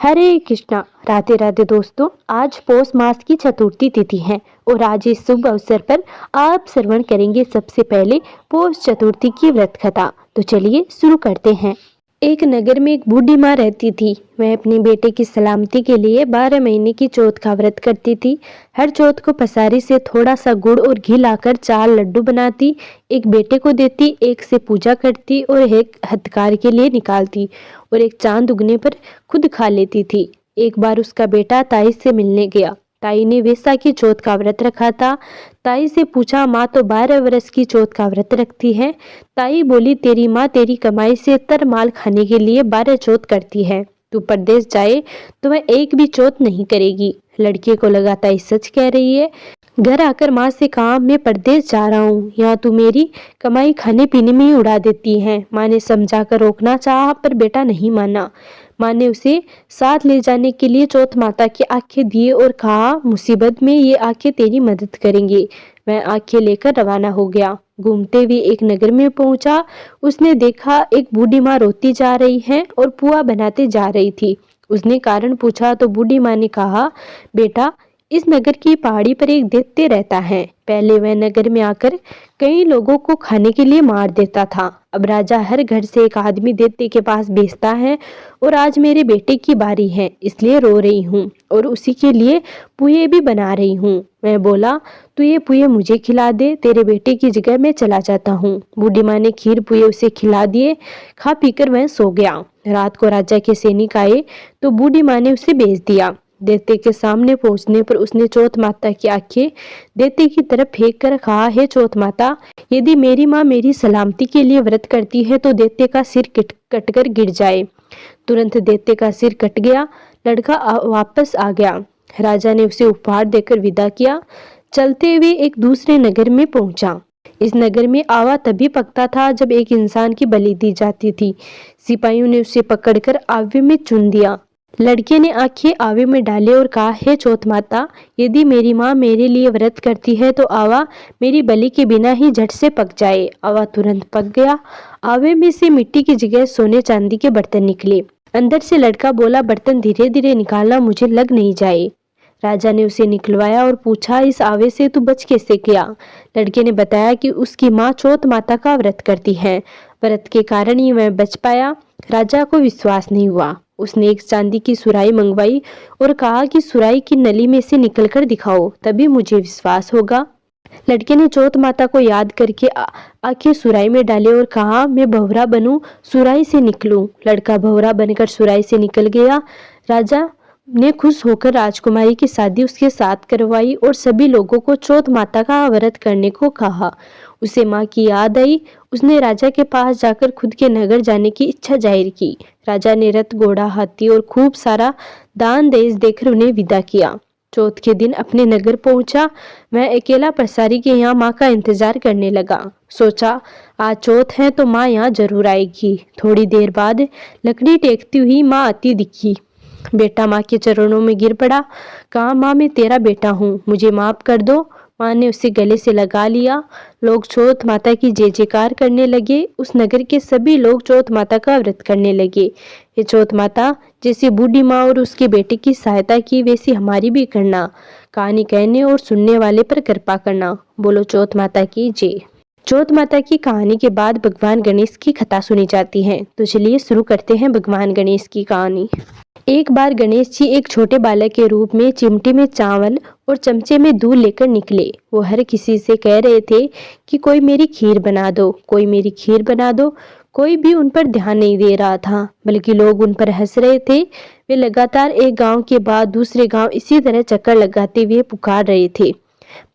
हरे कृष्णा। राधे राधे दोस्तों, आज पौष मास की चतुर्थी तिथि है और आज इस शुभ अवसर पर आप श्रवण करेंगे सबसे पहले पौष चतुर्थी की व्रत कथा। तो चलिए शुरू करते हैं। एक नगर में एक बूढ़ी माँ रहती थी। वह अपने बेटे की सलामती के लिए 12 महीने की चौथ का व्रत करती थी। हर चौथ को पसारी से थोड़ा सा गुड़ और घी लाकर 4 लड्डू बनाती, एक बेटे को देती, एक से पूजा करती और एक हथकार के लिए निकालती और एक चांद उगने पर खुद खा लेती थी। एक बार उसका बेटा ताई से मिलने गया। ताई ने वैसाखी चौथ का व्रत रखा था। ताई से पूछा, माँ तो 12 वर्ष की चौथ का व्रत रखती है। ताई बोली, तेरी माँ तेरी कमाई से तर माल खाने के लिए 12 चौथ करती है। तू परदेश जाए तो वह एक भी चौथ नहीं करेगी। लड़के को लगा ताई सच कह रही है। घर आकर माँ से कहा, मैं परदेश जा रहा हूँ, यहाँ तू मेरी कमाई खाने पीने में ही उड़ा देती है। माँ ने समझाकर रोकना चाहा पर बेटा नहीं माना। माँ ने उसे साथ ले जाने के लिए चौथ माता की आंखें दिए और कहा, मुसीबत में ये आंखें तेरी मदद करेंगे। वह आंखें लेकर रवाना हो गया। घूमते हुए एक नगर में पहुंचा। उसने देखा एक बूढ़ी माँ रोती जा रही है और पुआ बनाते जा रही थी। उसने कारण पूछा तो बूढ़ी माँ ने कहा, बेटा इस नगर की पहाड़ी पर एक दैत्य रहता है। पहले वह नगर में आकर कई लोगों को खाने के लिए मार देता था। अब राजा हर घर से एक आदमी दैत्य के पास भेजता है और आज मेरे बेटे की बारी है, इसलिए रो रही हूँ और उसी के लिए पुए भी बना रही हूँ। मैं बोला, तू ये पुए मुझे खिला दे, तेरे बेटे की जगह मैं चला जाता हूँ। बूढ़ी माँ ने खीर पुए उसे खिला दिए। खा पीकर वह सो गया। रात को राजा के सैनिक आए तो बूढ़ी माँ ने उसे भेज दिया। दैत्य के सामने पहुंचने पर उसने चौथ माता की आंखें दैत्य की तरफ फेंक कर कहा, हे चौथ माता, यदि मेरी माँ मेरी सलामती के लिए व्रत करती है तो दैत्य का सिर कटकर गिर जाए। तुरंत दैत्य का सिर कट गया। लड़का वापस आ गया। राजा ने उसे उपहार देकर विदा किया। चलते हुए एक दूसरे नगर में पहुंचा। इस नगर में आवा तभी पकता था जब एक इंसान की बलि दी जाती थी। सिपाहियों ने उसे पकड़कर आवे में चुन दिया। लड़के ने आंखें आवे में डाले और कहा, हे चौथ माता, यदि मेरी माँ मेरे लिए व्रत करती है तो आवा मेरी बलि के बिना ही झट से पक जाए। आवा तुरंत पक गया। आवे में से मिट्टी की जगह सोने चांदी के बर्तन निकले। अंदर से लड़का बोला, बर्तन धीरे धीरे निकालना, मुझे लग नहीं जाए। राजा ने उसे निकलवाया और पूछा, इस आवे से तू बच कैसे गया? लड़के ने बताया कि उसकी माँ चौथ माता का व्रत करती है, व्रत के कारण ही वह बच पाया। राजा को विश्वास नहीं हुआ। उसने एक चांदी की सुराही मंगवाई और कहा कि सुराही की नली में से निकलकर दिखाओ, तभी मुझे विश्वास होगा। लड़के ने चौथ माता को याद करके आंखें सुराही में डाले और कहा, मैं भंवरा बनूं, सुराही से निकलूं। लड़का भंवरा बनकर सुराही से निकल गया। राजा ने खुश होकर राजकुमारी की शादी उसके साथ करवाई और सभी लोगों को चौथ माता का व्रत करने को कहा। उसे माँ की याद आई। उसने राजा के पास जाकर खुद के नगर जाने की इच्छा जाहिर की। राजा ने रथ, घोड़ा, हाथी और खूब सारा दान देश देकर उन्हें विदा किया। चौथ के दिन अपने नगर पहुंचा। वह अकेला पसारी के यहाँ माँ का इंतजार करने लगा। सोचा, आज चौथ है तो माँ यहाँ जरूर आएगी। थोड़ी देर बाद लकड़ी टेकती हुई माँ आती दिखी। बेटा माँ के चरणों में गिर पड़ा। कहा, माँ मैं तेरा बेटा हूँ, मुझे माफ कर दो। माँ ने उसे गले से लगा लिया। लोग चौथ माता की जय जयकार करने लगे। उस नगर के सभी लोग चौथ माता का व्रत करने लगे। ये चौथ माता, जैसे बूढ़ी माँ और उसके बेटे की सहायता की वैसी हमारी भी करना। कहानी कहने और सुनने वाले पर कृपा करना। बोलो चौथ माता की जय। चौथ माता की कहानी के बाद भगवान गणेश की कथा सुनी जाती है। तो चलिए शुरू करते हैं भगवान गणेश की कहानी। एक बार गणेश जी एक छोटे बालक के रूप में चिमटे में चावल और चमचे में दूध लेकर निकले। वो हर किसी से कह रहे थे कि कोई मेरी खीर बना दो, कोई मेरी खीर बना दो। कोई भी उन पर ध्यान नहीं दे रहा था, बल्कि लोग उन पर हंस रहे थे। वे लगातार एक गांव के बाद दूसरे गांव इसी तरह चक्कर लगाते हुए पुकार रहे थे,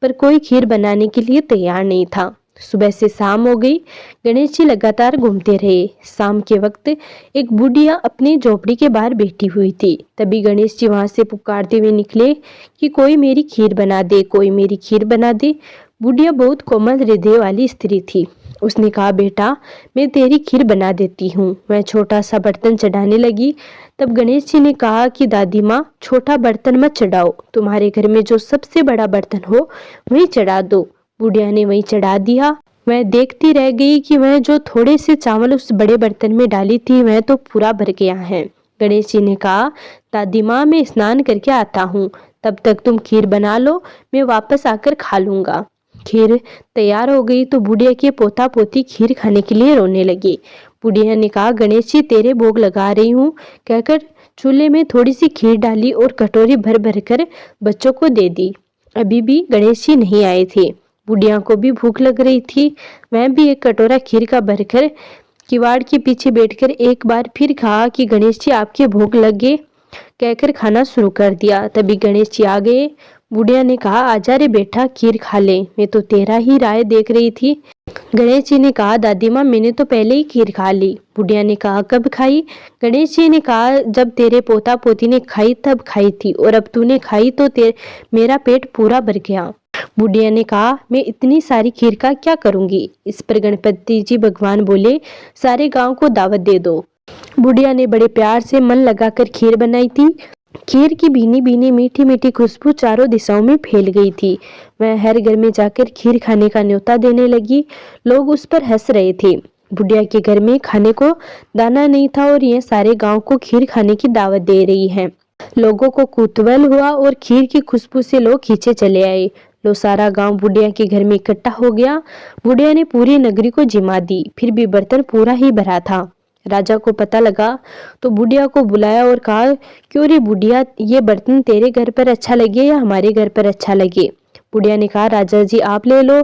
पर कोई खीर बनाने के लिए तैयार नहीं था। सुबह से शाम हो गई। गणेश जी लगातार घूमते रहे। शाम के वक्त एक बुढ़िया अपनी झोपड़ी के बाहर बैठी हुई थी। तभी गणेश जी वहां से पुकारते हुए निकले कि कोई मेरी खीर बना दे, कोई मेरी खीर बना दे। बुढ़िया बहुत कोमल हृदय वाली स्त्री थी। उसने कहा, बेटा मैं तेरी खीर बना देती हूँ। वह छोटा सा बर्तन चढ़ाने लगी। तब गणेश जी ने कहा कि दादी माँ, छोटा बर्तन मत चढ़ाओ, तुम्हारे घर में जो सबसे बड़ा बर्तन हो वही चढ़ा दो। बुढ़िया ने वही चढ़ा दिया। वह देखती रह गई कि वह जो थोड़े से चावल उस बड़े बर्तन में डाली थी वह तो पूरा भर गया है। गणेश जी ने कहा, दादी माँ मैं स्नान करके आता हूँ, तब तक तुम खीर बना लो, मैं वापस आकर खा लूंगा। खीर तैयार हो गई तो बुढ़िया के पोता पोती खीर खाने के लिए रोने लगे। बुढ़िया ने कहा, गणेश जी तेरे भोग लगा रही हूँ कहकर चूल्हे में थोड़ी सी खीर डाली और कटोरी भर भर कर बच्चों को दे दी। अभी भी गणेश जी नहीं आए थे। बुढ़िया को भी भूख लग रही थी। वह भी एक कटोरा खीर का भरकर किवाड़ के पीछे बैठकर एक बार फिर कहा कि गणेश जी आपके भोग लगे कहकर खाना शुरू कर दिया। तभी गणेश जी आ गए। बुढ़िया ने कहा, आजा रे बेटा खीर खा ले, मैं तो तेरा ही राह देख रही थी। गणेश जी ने कहा, दादी माँ मैंने तो पहले ही खीर खा ली। बुढ़िया ने कहा, कब खाई? गणेश जी ने कहा, जब तेरे पोता पोती ने खाई तब खाई थी, और अब तूने खाई तो मेरा पेट पूरा भर गया। बुढ़िया ने कहा, मैं इतनी सारी खीर का क्या करूंगी? इस पर गणपति जी भगवान बोले, सारे गांव को दावत दे दो। बुढ़िया ने बड़े प्यार से मन लगाकर खीर बनाई थी। खीर की भीनी भीनी मीठी मीठी खुशबू चारों दिशाओं में फैल गई थी। वह हर घर में जाकर खीर खाने का न्योता देने लगी। लोग उस पर हंस रहे थे। बुढ़िया के घर में खाने को दाना नहीं था और यह सारे गांव को खीर खाने की दावत दे रही है। लोगों को कुतूहल हुआ और खीर की खुशबू से लोग खींचे चले आए। लो सारा गांव बुढ़िया के घर में इकट्ठा हो गया। बुढ़िया ने पूरी नगरी को जिमा दी, फिर भी बर्तन पूरा ही भरा था। राजा को पता लगा तो बुढ़िया को बुलाया और कहा, क्यों रे बुढ़िया, ये बर्तन तेरे घर पर अच्छा लगे या हमारे घर पर अच्छा लगे? बुढ़िया ने कहा, राजा जी आप ले लो।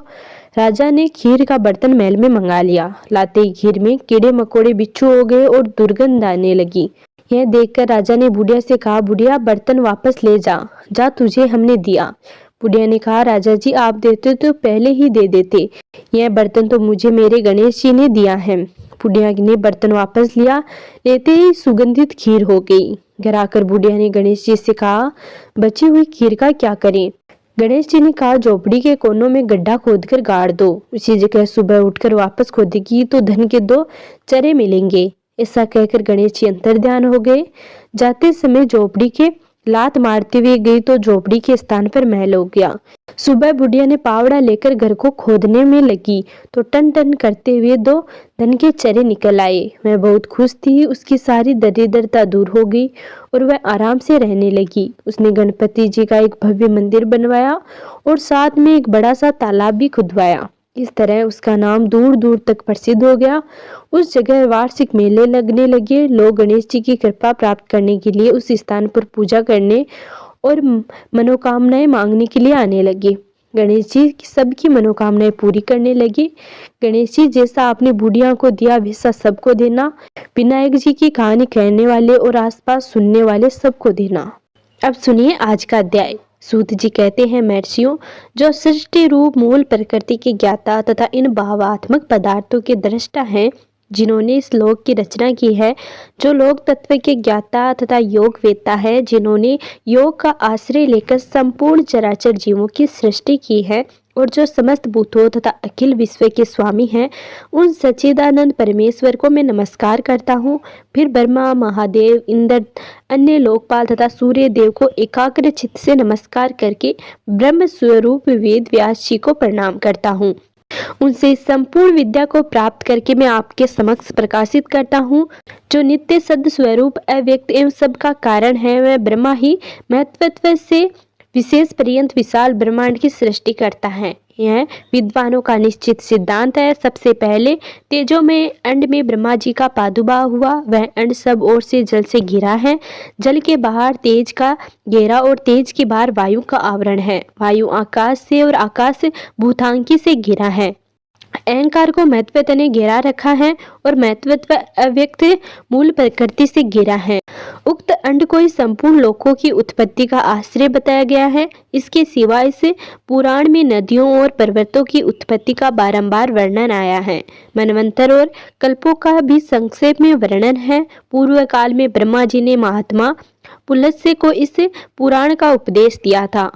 राजा ने खीर का बर्तन महल में मंगा लिया। लाते ही खीर में कीड़े मकोड़े बिच्छू हो गए और दुर्गंध आने लगी। यह देखकर राजा ने बुढ़िया से कहा, बुढ़िया बर्तन वापस ले जा, जा तुझे हमने दिया। बुढ़िया ने कहा, राजा जी आप देते तो पहले ही दे देते, यह बर्तन तो मुझे मेरे गणेश जी ने दिया है। बुढ़िया ने बर्तन वापस लिया। लेते ही सुगंधित खीर हो गई। घर आकर बुढ़िया ने गणेश जी से कहा, बची हुई खीर का क्या करें? गणेश जी ने कहा, झोपड़ी के कोनों में गड्ढा खोदकर गाड़ दो, उसी जगह सुबह उठकर वापस खोदेगी तो धन के 2 चरे मिलेंगे। ऐसा कहकर गणेश जी अंतर्ध्यान हो गए। जाते समय झोपड़ी के लात मारते हुए गई तो झोपड़ी के स्थान पर महल हो गया। सुबह बुढ़िया ने पावड़ा लेकर घर को खोदने में लगी तो टन टन करते हुए 2 धन के चरे निकल आए। वह बहुत खुश थी। उसकी सारी दरिद्रता दूर हो गई और वह आराम से रहने लगी। उसने गणपति जी का एक भव्य मंदिर बनवाया और साथ में एक बड़ा सा तालाब भी खुदवाया। इस तरह उसका नाम दूर दूर तक प्रसिद्ध हो गया। उस जगह वार्षिक मेले लगने लगे। लोग गणेश जी की कृपा प्राप्त करने के लिए उस स्थान पर पूजा करने और मनोकामनाएं मांगने के लिए आने लगे। गणेश जी सबकी मनोकामनाएं पूरी करने लगे। गणेश जी जैसा आपने बुढ़िया को दिया वैसा सबको देना। विनायक जी की कहानी कहने वाले और आसपास सुनने वाले सबको देना। अब सुनिए आज का अध्याय। सूत जी कहते हैं, महर्षियों, जो सृष्टि रूप मूल प्रकृति के ज्ञाता तथा इन भावात्मक पदार्थों के दृष्टा हैं, जिन्होंने इस लोक की रचना की है, जो लोक तत्व के ज्ञाता तथा योग वेत्ता है, जिन्होंने योग का आश्रय लेकर संपूर्ण चराचर जीवों की सृष्टि की है और जो समस्त भूतों तथा अखिल विश्व के स्वामी हैं, उन सच्चिदानंद परमेश्वर को मैं नमस्कार करता हूँ। फिर ब्रह्मा, महादेव, इंद्र, अन्य लोकपाल तथा सूर्य देव को एकाग्र चित्त से नमस्कार करके ब्रह्म स्वरूप वेद व्यास जी को प्रणाम करता हूँ। उनसे संपूर्ण विद्या को प्राप्त करके मैं आपके समक्ष प्रकाशित करता हूँ। जो नित्य सद स्वरूप अव्यक्त एवं सबका कारण है, वह ब्रह्मा ही महत्वत्व से विशेष पर्यंत विशाल ब्रह्मांड की सृष्टि करता है। यह विद्वानों का निश्चित सिद्धांत है। सबसे पहले तेजो में अंड में ब्रह्मा जी का प्रादुर्भाव हुआ। वह अंड सब ओर से जल से घिरा है। जल के बाहर तेज का घेरा और तेज के बाहर वायु का आवरण है। वायु आकाश से और आकाश भूतांकी से घिरा है। अहंकार को महत्वत्व ने घेरा रखा है और महत्वत्व अव्यक्त मूल प्रकृति से घिरा है। उक्त अंड को इस संपूर्ण लोकों की उत्पत्ति का आश्रय बताया गया है। इसके सिवा इस पुराण में नदियों और पर्वतों की उत्पत्ति का बारंबार वर्णन आया है। मनवंतर और कल्पों का भी संक्षेप में वर्णन है। पूर्व काल में ब्रह्मा जी ने महात्मा पुलस्त्य को इस पुराण का उपदेश दिया था।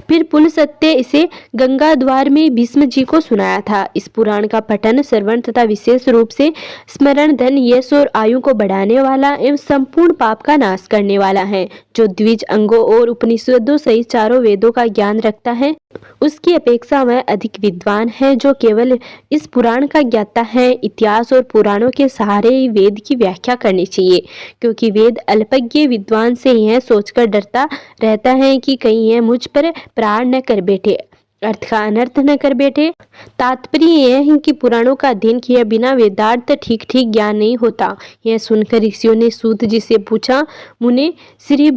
फिर पुलस्त्य इसे गंगा द्वार में भीष्म जी को सुनाया था। इस पुराण का पठन, श्रवण तथा विशेष रूप से स्मरण धन, यश और आयु को बढ़ाने वाला एवं संपूर्ण पाप का नाश करने वाला है। जो द्विज अंगों और उपनिषदों सहित चारों वेदों का ज्ञान रखता है, उसकी अपेक्षा वह अधिक विद्वान है जो केवल इस पुराण का ज्ञाता है। इतिहास और पुराणों के सहारे ही वेद की व्याख्या करनी चाहिए, क्योंकि वेद अल्पज्ञ विद्वान से यह सोचकर डरता रहता है कि कहीं यह मुझ पर प्रहार न कर बैठे, अर्थ का अनर्थ न कर बैठे। तात्पर्य यह है कि पुराणों का अध्ययन किए बिना वेदार्थ ठीक ठीक ज्ञान नहीं होता। यह सुनकर ऋषियों ने सूत जी से पूछा, मुने, श्री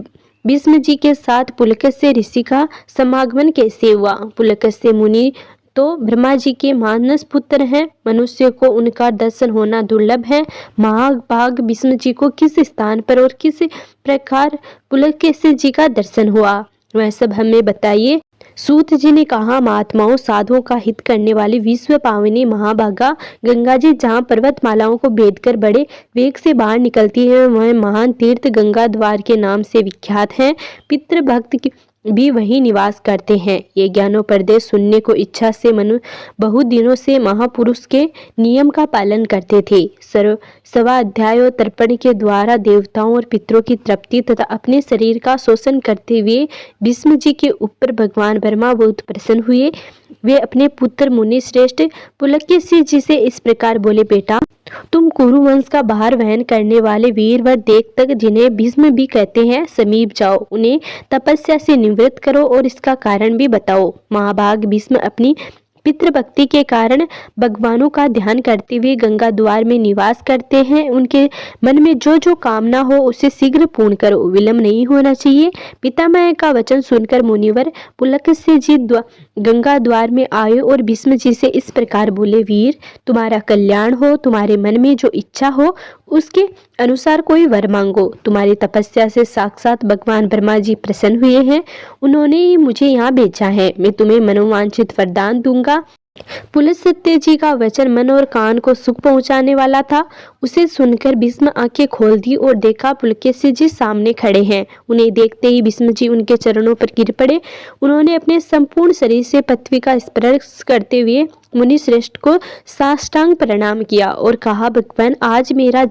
भीष्म जी के साथ पुलकस्य ऋषि का समागमन कैसे हुआ? पुलकस्य मुनि तो ब्रह्मा जी के मानस पुत्र हैं। मनुष्य को उनका दर्शन होना दुर्लभ है। महाभाग भीष्म जी को किस स्थान पर और किस प्रकार पुलकस्य जी का दर्शन हुआ, वह सब हमें बताइए। सूत जी ने कहा, महात्माओं, साधुओं का हित करने वाली विश्व पावनी महाभागा गंगा जी जहाँ पर्वतमालाओं को भेद कर बड़े वेग से बाहर निकलती है, वह महान तीर्थ गंगा द्वार के नाम से विख्यात है। पितृभक्त भी वही निवास करते हैं। ये ज्ञानोपदेश सुनने को इच्छा से मनु बहुत दिनों से महापुरुष के नियम का पालन करते थे। स्वाध्याय और तर्पण के द्वारा देवताओं और पितरों की तृप्ति तथा अपने शरीर का शोषण करते हुए भीष्म जी के ऊपर भगवान ब्रह्मा बहुत प्रसन्न हुए। वे अपने पुत्र मुनि श्रेष्ठ पुलकेशी जी से इस प्रकार बोले, बेटा, तुम कुरु वंश का भार वहन करने वाले वीरवर देख तक, जिन्हें भीष्म भी कहते हैं, समीप जाओ, उन्हें तपस्या से निवृत्त करो और इसका कारण भी बताओ। महाभाग भीष्म अपनी पितृभक्ति के कारण भगवानों का ध्यान करते हुए गंगा द्वार में निवास करते हैं। उनके मन में जो जो कामना हो उसे शीघ्र पूर्ण करो, विलंब नहीं होना चाहिए। पितामह का वचन सुनकर मुनिवर पुलकस्य जी गंगा द्वार में आए और भीष्म जी से इस प्रकार बोले, वीर, तुम्हारा कल्याण हो, तुम्हारे मन में जो इच्छा हो उसके अनुसार कोई वर मांगो। तुम्हारी तपस्या से साक्षात भगवान ब्रह्मा जी प्रसन्न हुए हैं, उन्होंने ही मुझे यहाँ भेजा है। मैं तुम्हें मनोवांछित वरदान दूंगा। पुलस्त्य जी का वचन मन और कान को सुख पहुंचाने वाला था। उसे सुनकर भीष्म आंखें खोल दी और देखा पुलकेशी जी सामने खड़े हैं। उन्हें देखते ही भीष्म जी उनके चरणों पर गिर पड़े। उन्होंने अपने संपूर्ण शरीर से पृथ्वी का स्पर्श करते हुए मुनि श्रेष्ठ को साष्टांग प्रणाम किया और कहा, भगवान, आज मेरा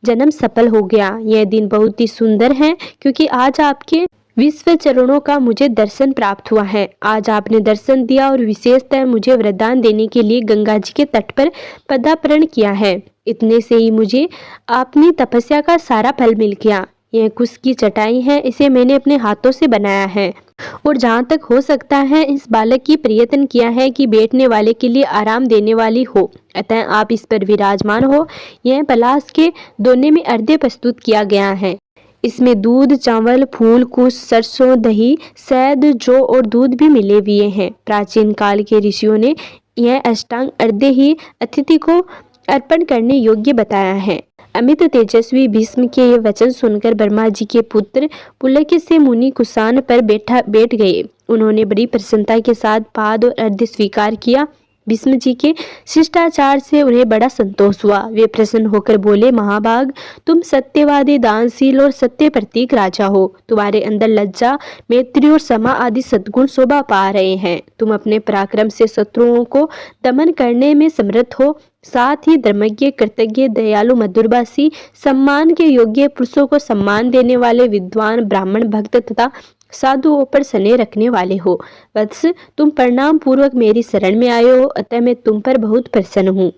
जन्म सफल हो गया। यह दिन बहुत ही सुंदर है, क्योंकि आज आपके विश्व चरणों का मुझे दर्शन प्राप्त हुआ है। आज आपने दर्शन दिया और विशेषतः मुझे वरदान देने के लिए गंगा जी के तट पर पदार्पण किया है। इतने से ही मुझे अपनी तपस्या का सारा फल मिल गया। यह कुश की चटाई है, इसे मैंने अपने हाथों से बनाया है और जहाँ तक हो सकता है इस बालक की प्रयत्न किया है कि बैठने वाले के लिए आराम देने वाली हो, अतः आप इस पर विराजमान हो। यह पलाश के दोने में अर्धे प्रस्तुत किया गया है। इसमें दूध, चावल, फूल, कुश, सरसों, दही, शहद, जौ और दूध भी मिले हुए हैं। प्राचीन काल के ऋषियों ने यह अष्टांग अर्धे ही अतिथि को अर्पण करने योग्य बताया है। अमित तेजस्वी भीष्म के ये वचन सुनकर ब्रह्मा जी के पुत्र पुलकेशी मुनि कुशान पर बैठ गए। उन्होंने बड़ी प्रसन्नता के साथ पाद और अर्घ्य स्वीकार किया। भीष्म जी के शिष्टाचार से उन्हें बड़ा संतोष हुआ। वे प्रसन्न होकर बोले, महाभाग, तुम सत्यवादी, दानशील और सत्य प्रतीक राजा हो। तुम्हारे अंदर लज्जा, मैत्री और क्षमा आदि सद्गुण शोभा पा रहे हैं। तुम अपने पराक्रम से शत्रुओं को दमन करने में समर्थ हो। साथ ही धर्मज्ञ, कृतज्ञ, दयालु, मधुरभाषी, सम्मान के योग्य, पुरुषों को सम्मान देने वाले, विद्वान, ब्राह्मण, भक्त तथा साधुओं पर स्नेह रखने वाले हो। वत्स, तुम प्रणाम पूर्वक मेरी शरण में आए हो, अतः मैं तुम पर बहुत प्रसन्न हूँ।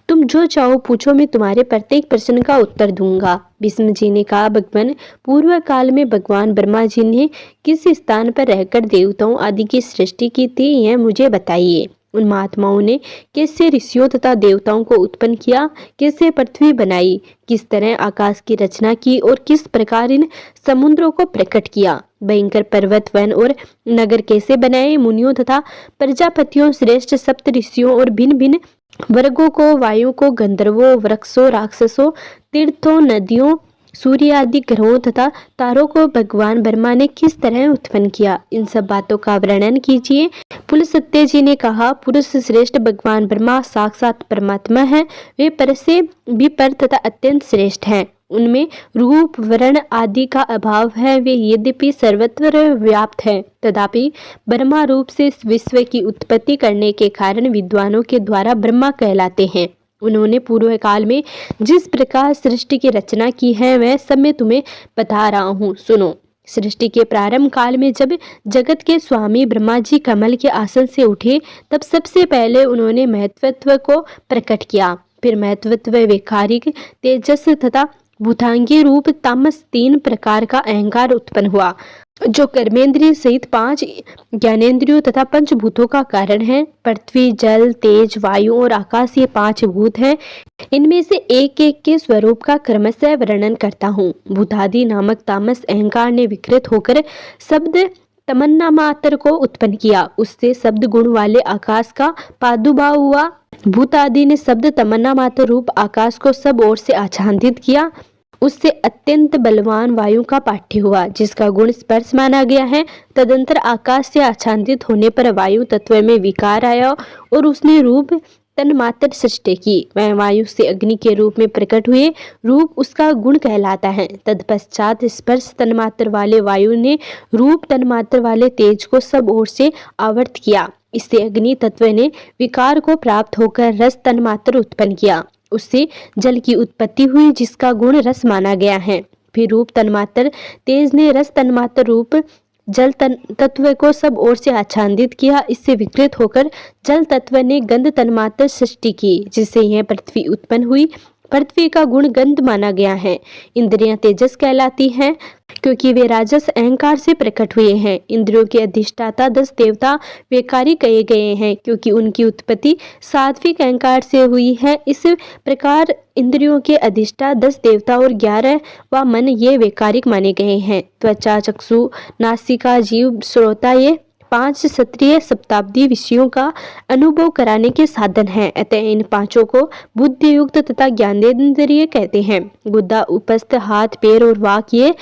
तुम जो चाहो पूछो, मैं तुम्हारे प्रत्येक प्रश्न का उत्तर दूंगा। भीष्म जी ने कहा, भगवान, पूर्व काल में भगवान ब्रह्मा जी ने किस स्थान पर रहकर देवताओं आदि की सृष्टि की थी, यह मुझे बताइए। उन महात्माओं ने कैसे ऋषियों तथा देवताओं को उत्पन्न किया, कैसे पृथ्वी बनाई, किस तरह आकाश की रचना की और किस प्रकार इन समुद्रों को प्रकट किया, भयंकर पर्वत, वन और नगर कैसे बनाए, मुनियों तथा प्रजापतियों, श्रेष्ठ सप्त ऋषियों और भिन्न भिन्न वर्गों को, वायु को, गंधर्वों, वृक्षों, राक्षसों, तीर्थों, नदियों, सूर्य आदि ग्रहों तथा तारों को भगवान ब्रह्मा ने किस तरह उत्पन्न किया, इन सब बातों का वर्णन कीजिए। पुलस्त्य जी ने कहा, पुरुष श्रेष्ठ भगवान ब्रह्मा साक्षात परमात्मा है। वे पर से भी पर तथा अत्यंत श्रेष्ठ हैं। उनमें रूप, वर्ण आदि का अभाव है। वे यद्यपि सर्वत्र व्याप्त है, तथापि ब्रह्मा रूप से विश्व की उत्पत्ति करने के कारण विद्वानों के द्वारा ब्रह्मा कहलाते हैं। उन्होंने पूर्व काल में जिस प्रकार सृष्टि की रचना की है, वह सब मैं तुम्हें बता रहा हूँ, सुनो। सृष्टि के प्रारंभ काल में जब जगत के स्वामी ब्रह्मा जी कमल के आसन से उठे, तब सबसे पहले उन्होंने महत्वत्व को प्रकट किया। फिर महत्वत्व, वैकारिक, तेजस तथा भूतांगी रूप तामस, 3 प्रकार का अहंकार उत्पन्न हुआ, जो कर्मेंद्रिय सहित 5 ज्ञानेंद्रियों तथा पंचभूतों का कारण है। पृथ्वी, जल, तेज, वायु और आकाश, ये 5 भूत हैं। इनमें से एक एक के स्वरूप का क्रमशः वर्णन करता हूँ। भूतादि नामक तामस अहंकार ने विकृत होकर शब्द तमन्ना मात्र को उत्पन्न किया। उससे शब्द गुण वाले आकाश का प्रादुर्भाव हुआ। भूतादि ने शब्द तमन्ना मात्र रूप आकाश को सब ओर से आच्छादित किया। उससे अत्यंत बलवान वायु का पाठ्य हुआ, जिसका गुण स्पर्श माना गया है। तदंतर आकाश से आच्छादित होने पर वायु तत्व में विकार आया और उसने रूप तन्मात्र सृष्टि की। वह वायु से अग्नि के रूप में प्रकट हुए। रूप उसका गुण कहलाता है। तत्पश्चात स्पर्श तन्मात्र वाले वायु ने रूप तन्मात्र वाले तेज को सब ओर से आवर्त किया। इससे अग्नि तत्व ने विकार को प्राप्त होकर रस तन्मात्र उत्पन्न किया। उससे जल की उत्पत्ति हुई, जिसका गुण रस माना गया है। फिर रूप तन्मात्र तेज ने रस तन्मात्र रूप जल तत्व को सब ओर से आच्छादित किया। इससे विकृत होकर जल तत्व ने गंध तन्मात्र सृष्टि की, जिससे यह पृथ्वी उत्पन्न हुई। पृथ्वी का गुण गंध माना गया है। इंद्रियां तेजस कहलाती हैं, क्योंकि वे राजस अहंकार से प्रकट हुए हैं। इंद्रियों के अधिष्ठाता 10 देवता वैकारी कहे गए हैं, क्योंकि उनकी उत्पत्ति सात्विक अहंकार से हुई है। इस प्रकार इंद्रियों के अधिष्ठा 10 देवता और 11 व मन, ये वैकारिक माने गए हैं। त्वचा, चक्षु, नासिका, जीव, श्रोता, ये 5 क्षत्रिय शताब्दी विषयों का अनुभव कराने के साधन हैं। अतः इन 5 को बुद्धि युक्त तथा ज्ञानेंद्रिय कहते हैं। गुद्दा, उपस्थ, हाथ, पैर और वाक, ये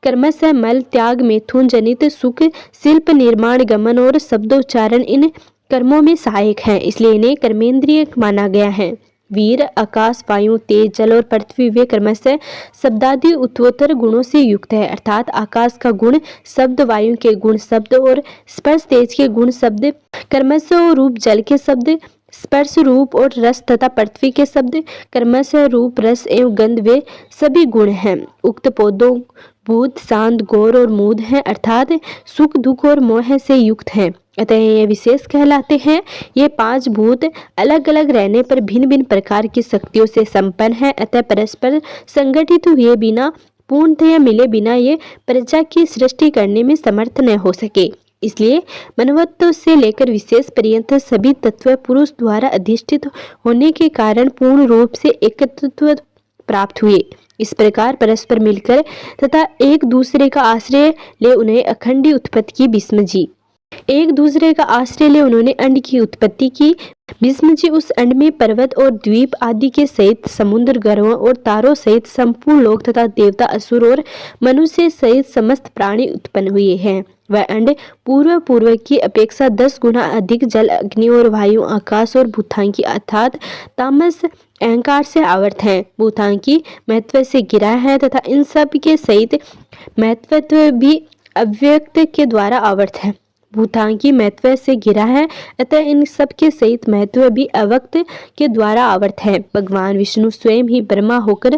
कर्मशः मल त्याग, मैथुन जनित सुख, शिल्प निर्माण, गमन और शब्दोच्चारण इन कर्मों में सहायक हैं, इसलिए इन्हें कर्मेंद्रिय माना गया है। वीर, आकाश, वायु, तेज, जल और पृथ्वी, वे क्रमशः शब्दादि उत्तरोत्तर गुणों से युक्त है। अर्थात आकाश का गुण शब्द, वायु के गुण शब्द और स्पर्श तेज के गुण शब्द, क्रमशः रूप जल के शब्द, स्पर्श रूप और रस तथा पृथ्वी के शब्द, क्रमशः रूप, रस एवं गंध, वे सभी गुण हैं। उक्त पौधों भूत, शांत, गौर और मूढ़ हैं, अर्थात सुख, दुख और मोह से युक्त हैं। अतः ये विशेष कहलाते हैं। ये 5 भूत अलग अलग रहने पर भिन्न भिन्न प्रकार की शक्तियों से संपन्न है। अतः परस्पर संगठित हुए बिना, पूर्णतया मिले बिना ये प्रजा की सृष्टि करने में समर्थ न हो सके। इसलिए मनवत्व से लेकर विशेष पर्यंत सभी तत्व पुरुष द्वारा अधिष्ठित होने के कारण पूर्ण रूप से एकत्व प्राप्त हुए। इस प्रकार परस्पर मिलकर तथा एक दूसरे का आश्रय ले उन्हें अखंड उत्पत्ति की। भीष्म जी एक दूसरे का आश्रय ले उन्होंने अंड की उत्पत्ति की। भीष्म जी उस अंड में पर्वत और द्वीप आदि के सहित समुद्र, ग्रहों और तारों सहित संपूर्ण लोक तथा देवता, असुर और मनुष्य सहित समस्त प्राणी उत्पन्न हुए हैं। वह अंड पूर्व की अपेक्षा 10 गुना अधिक जल, अग्नि और वायु, आकाश और भूतांगी अर्थात तामस अहंकार से आवर्त है। भूतांगी महत्व से गिरा है तथा इन सब के सहित महत्वत्व भी अव्यक्त के द्वारा आवर्त है। भूतांगी महत्व से घिरा है, अतः इन सब के सहित महत्व भी अव्यक्त के द्वारा आवर्त है। भगवान विष्णु स्वयं ही ब्रह्मा होकर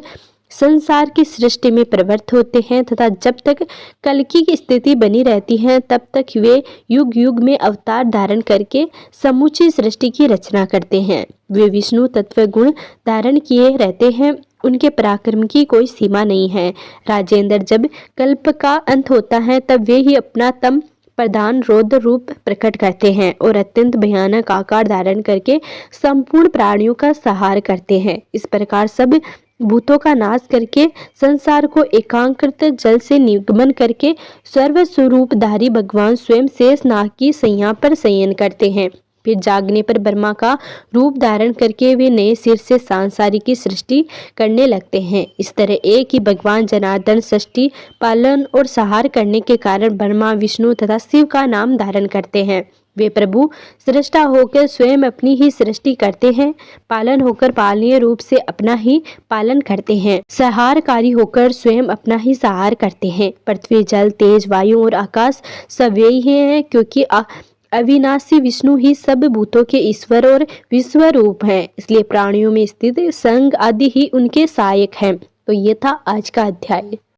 संसार की सृष्टि में प्रवृत्त होते हैं तथा जब तक कल्कि की स्थिति बनी रहती है तब तक वे युग युग में अवतार धारण करके समूची सृष्टि की रचना करते हैं। वे विष्णु तत्व गुण धारण किए रहते हैं, उनके पराक्रम की कोई सीमा नहीं है। राजेंद्र, जब कल्प का अंत होता है तब वे ही अपना तम प्रधान रौद्र रूप प्रकट करते हैं और अत्यंत भयानक आकार धारण करके संपूर्ण प्राणियों का संहार करते हैं। इस प्रकार सब भूतों का नाश करके संसार को एकांकृत जल से निगमन करके सर्वस्वरूपधारी भगवान स्वयं शेष नाग की सैया पर शयन करते हैं। फिर जागने पर ब्रह्मा का रूप धारण करके वे नए सिर से सांसारिक की सृष्टि करने लगते हैं। इस तरह एक ही भगवान जनार्दन सृष्टि पालन और संहार करने के कारण ब्रह्मा, विष्णु तथा शिव का नाम धारण करते हैं। वे प्रभु सृष्टा होकर स्वयं अपनी ही सृष्टि करते हैं, पालन होकर पालनीय रूप से अपना ही पालन करते हैं, संहारकारी होकर स्वयं अपना ही संहार करते हैं। पृथ्वी, जल, तेज, वायु और आकाश सब वे ही हैं, क्योंकि अविनाशी विष्णु ही सब भूतों के ईश्वर और विश्व रूप हैं। इसलिए प्राणियों में स्थित संग आदि ही उनके सहायक हैं। तो ये था आज का अध्याय।